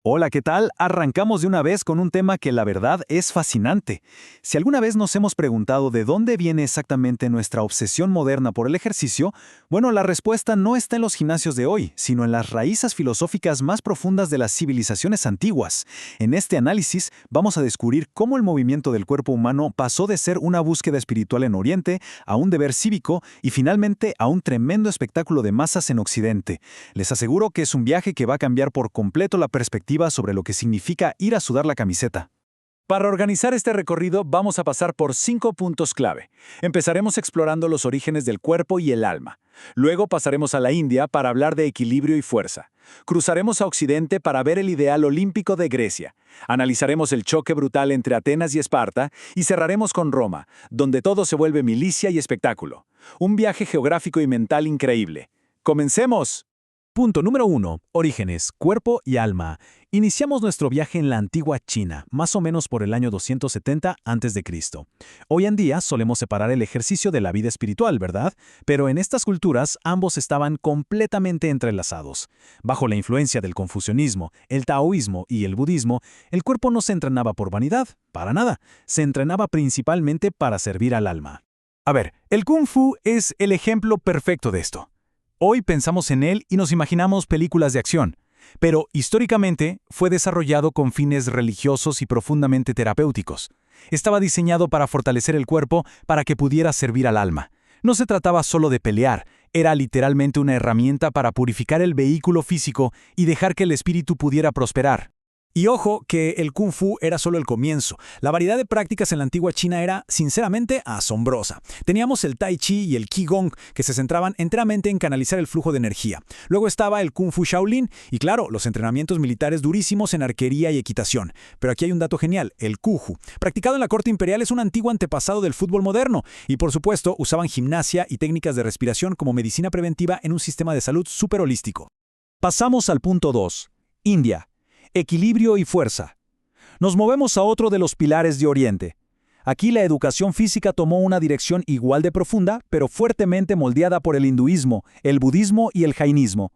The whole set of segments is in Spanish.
Hola, ¿qué tal? Arrancamos de una vez con un tema que la verdad es fascinante. Si alguna vez nos hemos preguntado de dónde viene exactamente nuestra obsesión moderna por el ejercicio, bueno, la respuesta no está en los gimnasios de hoy, sino en las raíces filosóficas más profundas de las civilizaciones antiguas. En este análisis vamos a descubrir cómo el movimiento del cuerpo humano pasó de ser una búsqueda espiritual en Oriente a un deber cívico y finalmente a un tremendo espectáculo de masas en Occidente. Les aseguro que es un viaje que va a cambiar por completo la perspectiva sobre lo que significa ir a sudar la camiseta. Para organizar este recorrido vamos a pasar por 5 puntos clave. Empezaremos explorando los orígenes del cuerpo y el alma. Luego pasaremos a la India para hablar de equilibrio y fuerza. Cruzaremos a Occidente para ver el ideal olímpico de Grecia. Analizaremos el choque brutal entre Atenas y Esparta y cerraremos con Roma, donde todo se vuelve milicia y espectáculo. Un viaje geográfico y mental increíble. ¡Comencemos! Punto número 1. Orígenes, cuerpo y alma. Iniciamos nuestro viaje en la antigua China, más o menos por el año 270 a.C. Hoy en día solemos separar el ejercicio de la vida espiritual, ¿verdad? Pero en estas culturas ambos estaban completamente entrelazados. Bajo la influencia del confucianismo, el taoísmo y el budismo, el cuerpo no se entrenaba por vanidad, para nada. Se entrenaba principalmente para servir al alma. A ver, el Kung Fu es el ejemplo perfecto de esto. Hoy pensamos en él y nos imaginamos películas de acción, pero históricamente fue desarrollado con fines religiosos y profundamente terapéuticos. Estaba diseñado para fortalecer el cuerpo para que pudiera servir al alma. No se trataba solo de pelear, era literalmente una herramienta para purificar el vehículo físico y dejar que el espíritu pudiera prosperar. Y ojo que el Kung Fu era solo el comienzo. La variedad de prácticas en la antigua China era, sinceramente, asombrosa. Teníamos el Tai Chi y el Qigong, que se centraban enteramente en canalizar el flujo de energía. Luego estaba el Kung Fu Shaolin y, claro, los entrenamientos militares durísimos en arquería y equitación. Pero aquí hay un dato genial, el Cuju. Practicado en la corte imperial es un antiguo antepasado del fútbol moderno. Y, por supuesto, usaban gimnasia y técnicas de respiración como medicina preventiva en un sistema de salud súper holístico. Pasamos al punto 2. India. Equilibrio y fuerza. Nos movemos a otro de los pilares de Oriente. Aquí la educación física tomó una dirección igual de profunda, pero fuertemente moldeada por el hinduismo, el budismo y el jainismo.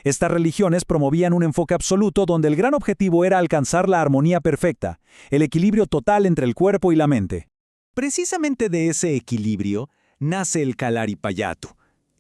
Estas religiones promovían un enfoque absoluto donde el gran objetivo era alcanzar la armonía perfecta, el equilibrio total entre el cuerpo y la mente. Precisamente de ese equilibrio nace el Kalaripayattu.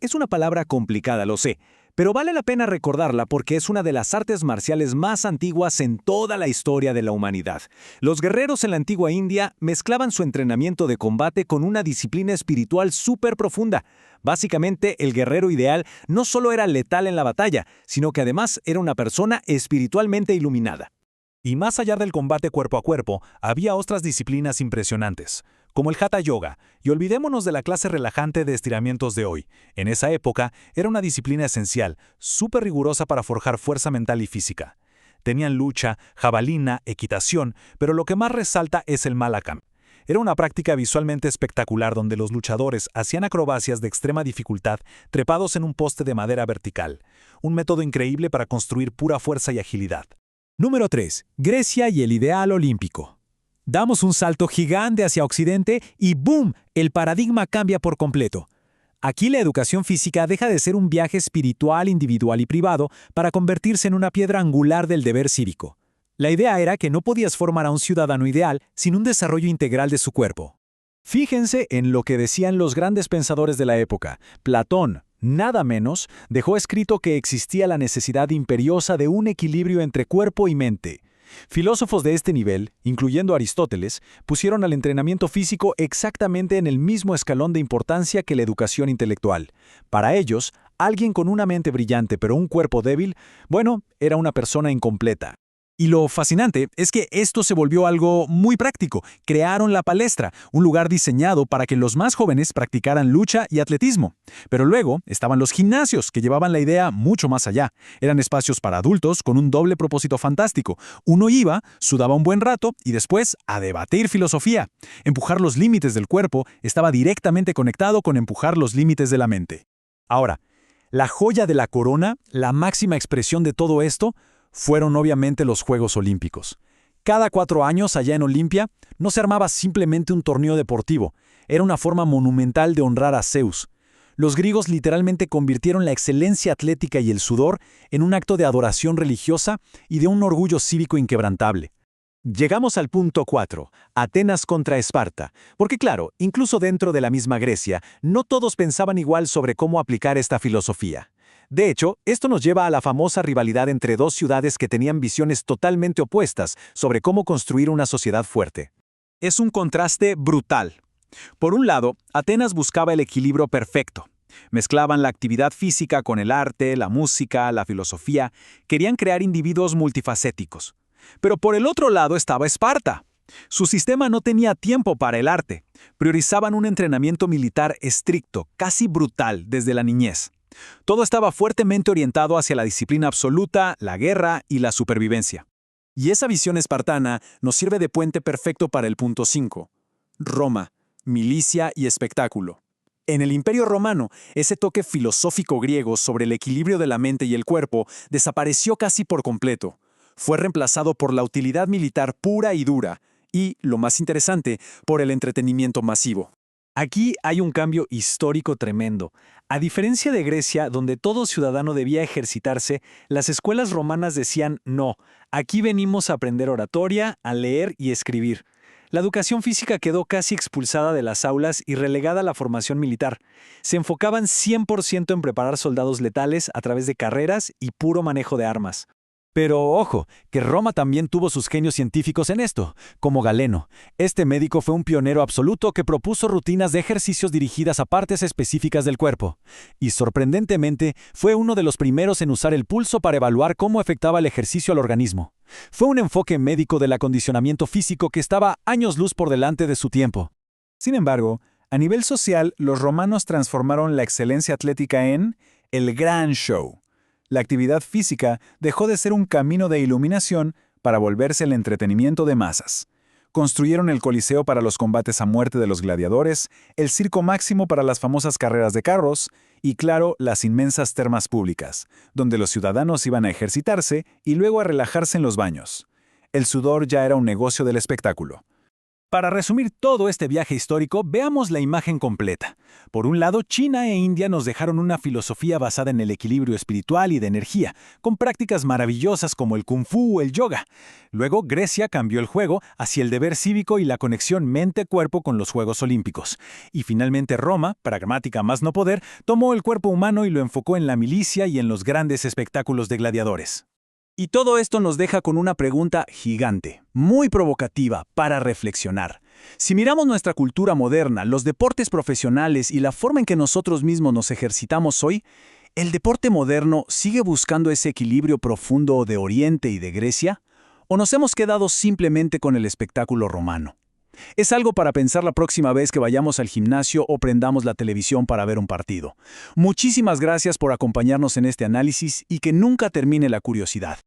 Es una palabra complicada, lo sé, pero vale la pena recordarla porque es una de las artes marciales más antiguas en toda la historia de la humanidad. Los guerreros en la antigua India mezclaban su entrenamiento de combate con una disciplina espiritual súper profunda. Básicamente, el guerrero ideal no solo era letal en la batalla, sino que además era una persona espiritualmente iluminada. Y más allá del combate cuerpo a cuerpo, había otras disciplinas impresionantes, como el Hatha Yoga, y olvidémonos de la clase relajante de estiramientos de hoy. En esa época era una disciplina esencial, súper rigurosa para forjar fuerza mental y física. Tenían lucha, jabalina, equitación, pero lo que más resalta es el Malakam. Era una práctica visualmente espectacular donde los luchadores hacían acrobacias de extrema dificultad trepados en un poste de madera vertical, un método increíble para construir pura fuerza y agilidad. Número 3. Grecia y el ideal olímpico. Damos un salto gigante hacia Occidente y ¡boom!, el paradigma cambia por completo. Aquí la educación física deja de ser un viaje espiritual, individual y privado para convertirse en una piedra angular del deber cívico. La idea era que no podías formar a un ciudadano ideal sin un desarrollo integral de su cuerpo. Fíjense en lo que decían los grandes pensadores de la época. Platón, nada menos, dejó escrito que existía la necesidad imperiosa de un equilibrio entre cuerpo y mente. Filósofos de este nivel, incluyendo Aristóteles, pusieron al entrenamiento físico exactamente en el mismo escalón de importancia que la educación intelectual. Para ellos, alguien con una mente brillante pero un cuerpo débil, bueno, era una persona incompleta. Y lo fascinante es que esto se volvió algo muy práctico. Crearon la palestra, un lugar diseñado para que los más jóvenes practicaran lucha y atletismo. Pero luego estaban los gimnasios, que llevaban la idea mucho más allá. Eran espacios para adultos con un doble propósito fantástico. Uno iba, sudaba un buen rato y después a debatir filosofía. Empujar los límites del cuerpo estaba directamente conectado con empujar los límites de la mente. Ahora, la joya de la corona, la máxima expresión de todo esto, fueron obviamente los Juegos Olímpicos. Cada 4 años allá en Olimpia no se armaba simplemente un torneo deportivo, era una forma monumental de honrar a Zeus. Los griegos literalmente convirtieron la excelencia atlética y el sudor en un acto de adoración religiosa y de un orgullo cívico inquebrantable. Llegamos al punto 4, Atenas contra Esparta, porque claro, incluso dentro de la misma Grecia, no todos pensaban igual sobre cómo aplicar esta filosofía. De hecho, esto nos lleva a la famosa rivalidad entre dos ciudades que tenían visiones totalmente opuestas sobre cómo construir una sociedad fuerte. Es un contraste brutal. Por un lado, Atenas buscaba el equilibrio perfecto. Mezclaban la actividad física con el arte, la música, la filosofía, querían crear individuos multifacéticos. Pero por el otro lado estaba Esparta. Su sistema no tenía tiempo para el arte. Priorizaban un entrenamiento militar estricto, casi brutal, desde la niñez. Todo estaba fuertemente orientado hacia la disciplina absoluta, la guerra y la supervivencia. Y esa visión espartana nos sirve de puente perfecto para el punto 5. Roma, milicia y espectáculo. En el Imperio Romano, ese toque filosófico griego sobre el equilibrio de la mente y el cuerpo desapareció casi por completo. Fue reemplazado por la utilidad militar pura y dura, y, lo más interesante, por el entretenimiento masivo. Aquí hay un cambio histórico tremendo. A diferencia de Grecia, donde todo ciudadano debía ejercitarse, las escuelas romanas decían no, aquí venimos a aprender oratoria, a leer y escribir. La educación física quedó casi expulsada de las aulas y relegada a la formación militar. Se enfocaban 100% en preparar soldados letales a través de carreras y puro manejo de armas. Pero ojo, que Roma también tuvo sus genios científicos en esto, como Galeno. Este médico fue un pionero absoluto que propuso rutinas de ejercicios dirigidas a partes específicas del cuerpo. Y sorprendentemente, fue uno de los primeros en usar el pulso para evaluar cómo afectaba el ejercicio al organismo. Fue un enfoque médico del acondicionamiento físico que estaba años luz por delante de su tiempo. Sin embargo, a nivel social, los romanos transformaron la excelencia atlética en el gran show. La actividad física dejó de ser un camino de iluminación para volverse el entretenimiento de masas. Construyeron el Coliseo para los combates a muerte de los gladiadores, el Circo Máximo para las famosas carreras de carros y, claro, las inmensas termas públicas, donde los ciudadanos iban a ejercitarse y luego a relajarse en los baños. El sudor ya era un negocio del espectáculo. Para resumir todo este viaje histórico, veamos la imagen completa. Por un lado, China e India nos dejaron una filosofía basada en el equilibrio espiritual y de energía, con prácticas maravillosas como el kung fu o el yoga. Luego, Grecia cambió el juego hacia el deber cívico y la conexión mente-cuerpo con los Juegos Olímpicos. Y finalmente Roma, pragmática más no poder, tomó el cuerpo humano y lo enfocó en la milicia y en los grandes espectáculos de gladiadores. Y todo esto nos deja con una pregunta gigante, muy provocativa, para reflexionar. Si miramos nuestra cultura moderna, los deportes profesionales y la forma en que nosotros mismos nos ejercitamos hoy, ¿el deporte moderno sigue buscando ese equilibrio profundo de Oriente y de Grecia? ¿O nos hemos quedado simplemente con el espectáculo romano? Es algo para pensar la próxima vez que vayamos al gimnasio o prendamos la televisión para ver un partido. Muchísimas gracias por acompañarnos en este análisis y que nunca termine la curiosidad.